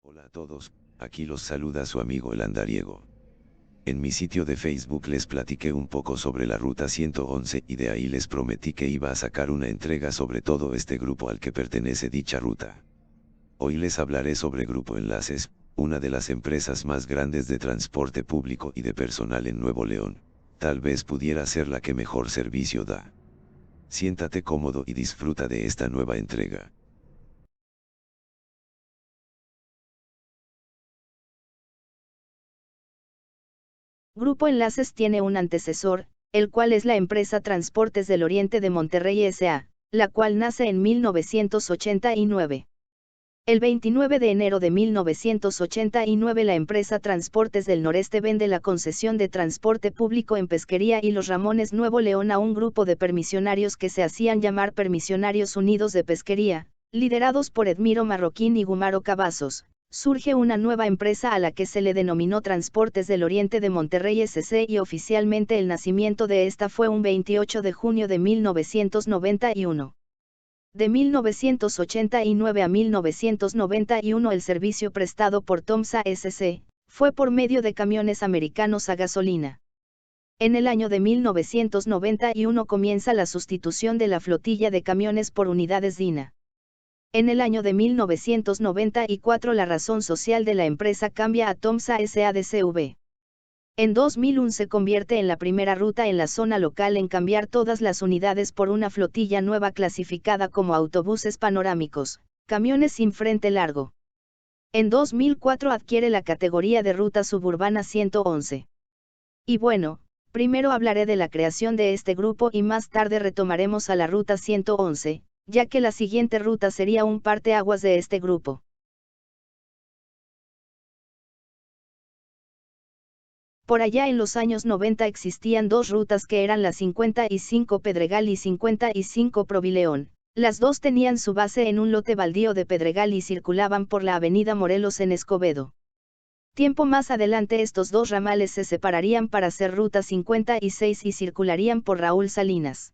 Hola a todos, aquí los saluda su amigo el andariego. En mi sitio de Facebook les platiqué un poco sobre la ruta 111 y de ahí les prometí que iba a sacar una entrega sobre todo este grupo al que pertenece dicha ruta. Hoy les hablaré sobre Grupo Enlaces, una de las empresas más grandes de transporte público y de personal en Nuevo León, tal vez pudiera ser la que mejor servicio da. Siéntate cómodo y disfruta de esta nueva entrega. Grupo Enlaces tiene un antecesor, el cual es la empresa Transportes del Oriente de Monterrey S.A., la cual nace en 1989. El 29 de enero de 1989 la empresa Transportes del Noreste vende la concesión de transporte público en Pesquería y Los Ramones Nuevo León a un grupo de permisionarios que se hacían llamar Permisionarios Unidos de Pesquería, liderados por Edmiro Marroquín y Gumaro Cavazos. Surge una nueva empresa a la que se le denominó Transportes del Oriente de Monterrey S.C. y oficialmente el nacimiento de esta fue un 28 de junio de 1991. De 1989 a 1991 el servicio prestado por TOMSA S.C. fue por medio de camiones americanos a gasolina. En el año de 1991 comienza la sustitución de la flotilla de camiones por unidades DINA. En el año de 1994 la razón social de la empresa cambia a TOMSA S.A.D.C.V. En 2001 se convierte en la primera ruta en la zona local en cambiar todas las unidades por una flotilla nueva clasificada como autobuses panorámicos, camiones sin frente largo. En 2004 adquiere la categoría de ruta suburbana 111. Y bueno, primero hablaré de la creación de este grupo y más tarde retomaremos a la ruta 111, ya que la siguiente ruta sería un parteaguas de este grupo. Por allá en los años 90 existían dos rutas que eran la 55 Pedregal y 55 Provileón. Las dos tenían su base en un lote baldío de Pedregal y circulaban por la avenida Morelos en Escobedo. Tiempo más adelante estos dos ramales se separarían para ser ruta 56 y circularían por Raúl Salinas.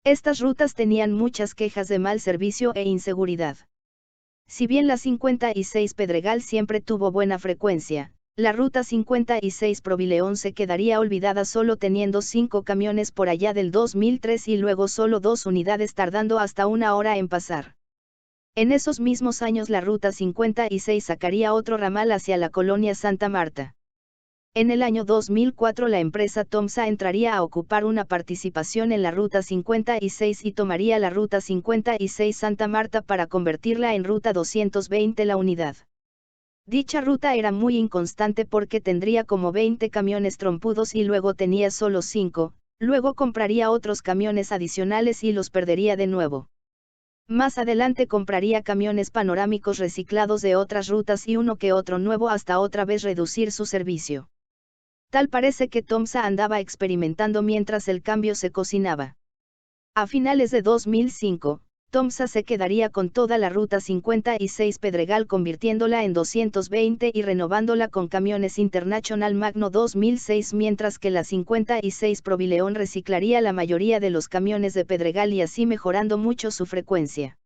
Estas rutas tenían muchas quejas de mal servicio e inseguridad. Si bien la 56 Pedregal siempre tuvo buena frecuencia, la ruta 56 Provileón se quedaría olvidada solo teniendo 5 camiones por allá del 2003 y luego solo 2 unidades tardando hasta una hora en pasar. En esos mismos años la ruta 56 sacaría otro ramal hacia la colonia Santa Marta. En el año 2004 la empresa TOMSA entraría a ocupar una participación en la ruta 56 y tomaría la ruta 56 Santa Marta para convertirla en ruta 220 la unidad. Dicha ruta era muy inconstante porque tendría como 20 camiones trompudos y luego tenía solo 5, luego compraría otros camiones adicionales y los perdería de nuevo. Más adelante compraría camiones panorámicos reciclados de otras rutas y uno que otro nuevo hasta otra vez reducir su servicio. Tal parece que TOMSA andaba experimentando mientras el cambio se cocinaba. A finales de 2005, TOMSA se quedaría con toda la ruta 56 Pedregal convirtiéndola en 220 y renovándola con camiones International Magno 2006 mientras que la 56 Provileón reciclaría la mayoría de los camiones de Pedregal y así mejorando mucho su frecuencia.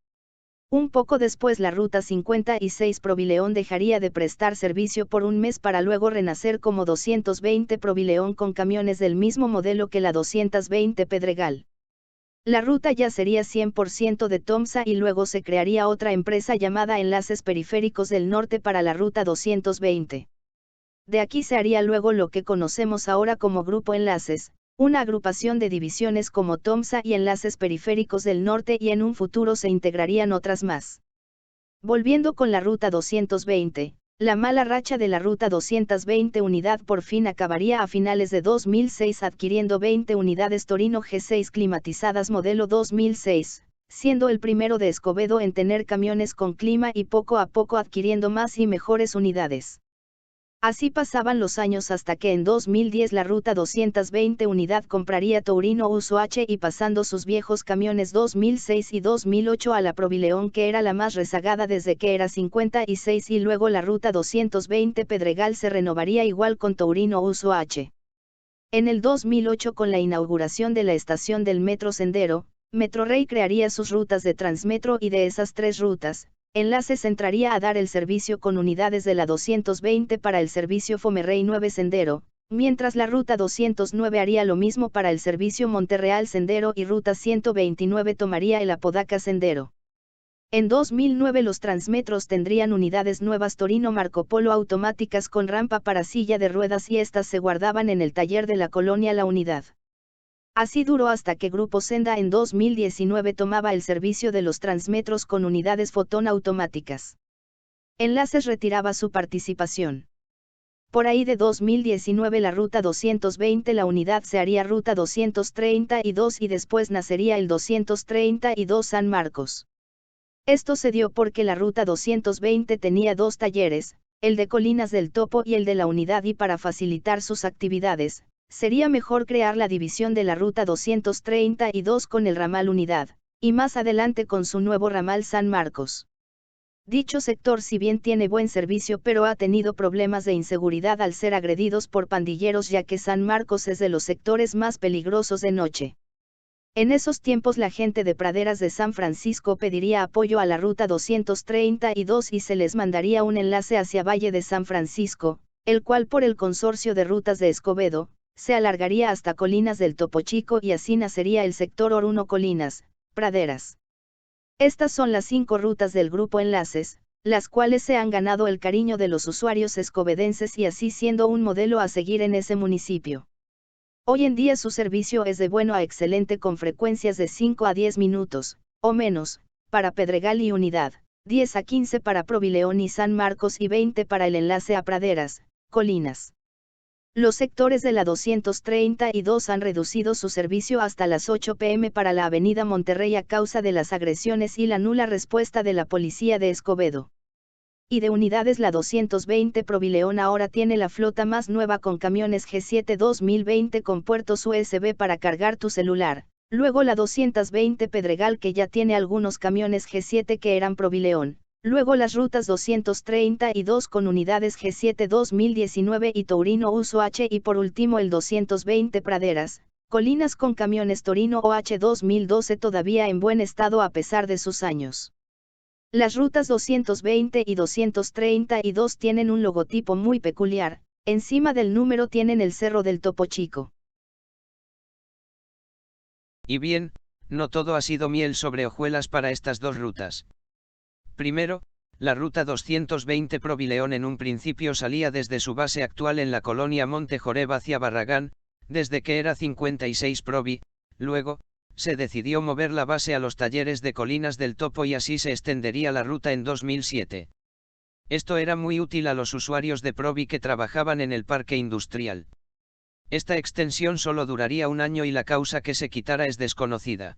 Un poco después la ruta 56 Provileón dejaría de prestar servicio por un mes para luego renacer como 220 Provileón con camiones del mismo modelo que la 220 Pedregal. La ruta ya sería 100% de TOMSA y luego se crearía otra empresa llamada Enlaces Periféricos del Norte para la ruta 220. De aquí se haría luego lo que conocemos ahora como Grupo Enlaces, una agrupación de divisiones como TOMSA y Enlaces Periféricos del Norte y en un futuro se integrarían otras más. Volviendo con la ruta 220, la mala racha de la ruta 220 unidad por fin acabaría a finales de 2006 adquiriendo 20 unidades Torino G6 climatizadas modelo 2006, siendo el primero de Escobedo en tener camiones con clima y poco a poco adquiriendo más y mejores unidades. Así pasaban los años hasta que en 2010 la ruta 220 unidad compraría Taurino Uso H y pasando sus viejos camiones 2006 y 2008 a la Provileón que era la más rezagada desde que era 56 y luego la ruta 220 Pedregal se renovaría igual con Taurino Uso H. En el 2008 con la inauguración de la estación del Metro Sendero, Metrorrey crearía sus rutas de Transmetro y de esas 3 rutas, Enlaces entraría a dar el servicio con unidades de la 220 para el servicio Fomerrey 9 Sendero, mientras la ruta 209 haría lo mismo para el servicio Monterreal Sendero y ruta 129 tomaría el Apodaca Sendero. En 2009 los Transmetros tendrían unidades nuevas Torino Marco Polo automáticas con rampa para silla de ruedas y estas se guardaban en el taller de la colonia La Unidad. Así duró hasta que Grupo Senda en 2019 tomaba el servicio de los Transmetros con unidades Fotón automáticas. Enlaces retiraba su participación. Por ahí de 2019 la ruta 220 la unidad se haría ruta 232 y después nacería el 232 San Marcos. Esto se dio porque la ruta 220 tenía dos talleres, el de Colinas del Topo y el de la unidad y para facilitar sus actividades, sería mejor crear la división de la ruta 232 con el ramal unidad, y más adelante con su nuevo ramal San Marcos. Dicho sector si bien tiene buen servicio pero ha tenido problemas de inseguridad al ser agredidos por pandilleros ya que San Marcos es de los sectores más peligrosos de noche. En esos tiempos la gente de Praderas de San Francisco pediría apoyo a la ruta 232 y se les mandaría un enlace hacia Valle de San Francisco, el cual por el consorcio de rutas de Escobedo, se alargaría hasta Colinas del Topo Chico y así nacería el sector Oruno Colinas, Praderas. Estas son las 5 rutas del grupo Enlaces, las cuales se han ganado el cariño de los usuarios escobedenses y así siendo un modelo a seguir en ese municipio. Hoy en día su servicio es de bueno a excelente con frecuencias de 5 a 10 minutos, o menos, para Pedregal y Unidad, 10 a 15 para Provileón y San Marcos y 20 para el enlace a Praderas, Colinas. Los sectores de la 232 han reducido su servicio hasta las 8 p.m. para la avenida Monterrey a causa de las agresiones y la nula respuesta de la policía de Escobedo. Y de unidades la 220 Provileón ahora tiene la flota más nueva con camiones G7 2020 con puertos USB para cargar tu celular, luego la 220 Pedregal que ya tiene algunos camiones G7 que eran Provileón, luego las rutas 232 con unidades G7 2019 y Taurino Uso H y por último el 220 Praderas, Colinas con camiones Torino OH 2012 todavía en buen estado a pesar de sus años. Las rutas 220 y 232 tienen un logotipo muy peculiar, encima del número tienen el Cerro del Topo Chico. Y bien, no todo ha sido miel sobre hojuelas para estas dos rutas. Primero, la ruta 220 Provileón en un principio salía desde su base actual en la colonia Monte Joreb hacia Barragán, desde que era 56 Provi, luego, se decidió mover la base a los talleres de Colinas del Topo y así se extendería la ruta en 2007. Esto era muy útil a los usuarios de Provi que trabajaban en el parque industrial. Esta extensión solo duraría un año y la causa que se quitara es desconocida.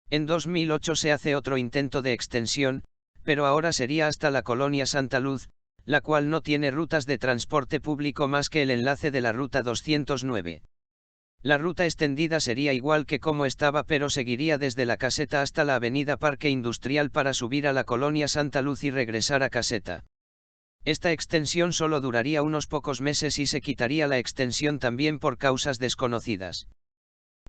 En 2008 se hace otro intento de extensión, pero ahora sería hasta la colonia Santa Luz, la cual no tiene rutas de transporte público más que el enlace de la ruta 209. La ruta extendida sería igual que como estaba pero seguiría desde la caseta hasta la avenida Parque Industrial para subir a la colonia Santa Luz y regresar a caseta. Esta extensión solo duraría unos pocos meses y se quitaría la extensión también por causas desconocidas.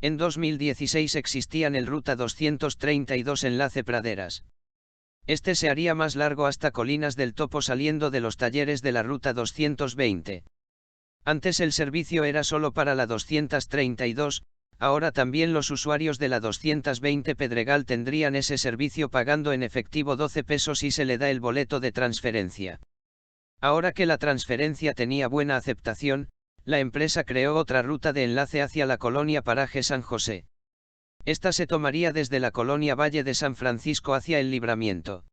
En 2016 existían el ruta 232 enlace Praderas. Este se haría más largo hasta Colinas del Topo saliendo de los talleres de la ruta 220. Antes el servicio era solo para la 232, ahora también los usuarios de la 220 Pedregal tendrían ese servicio pagando en efectivo 12 pesos y se le da el boleto de transferencia. Ahora que la transferencia tenía buena aceptación, la empresa creó otra ruta de enlace hacia la colonia Paraje San José. Esta se tomaría desde la colonia Valle de San Francisco hacia el Libramiento.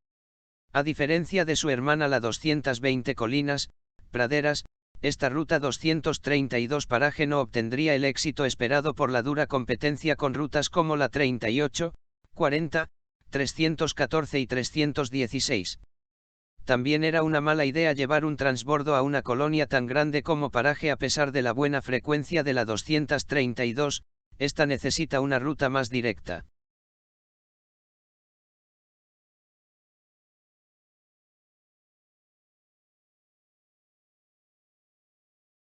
A diferencia de su hermana la 220 Colinas, Praderas, esta ruta 232 Paraje no obtendría el éxito esperado por la dura competencia con rutas como la 38, 40, 314 y 316. También era una mala idea llevar un transbordo a una colonia tan grande como Paraje a pesar de la buena frecuencia de la 232, esta necesita una ruta más directa.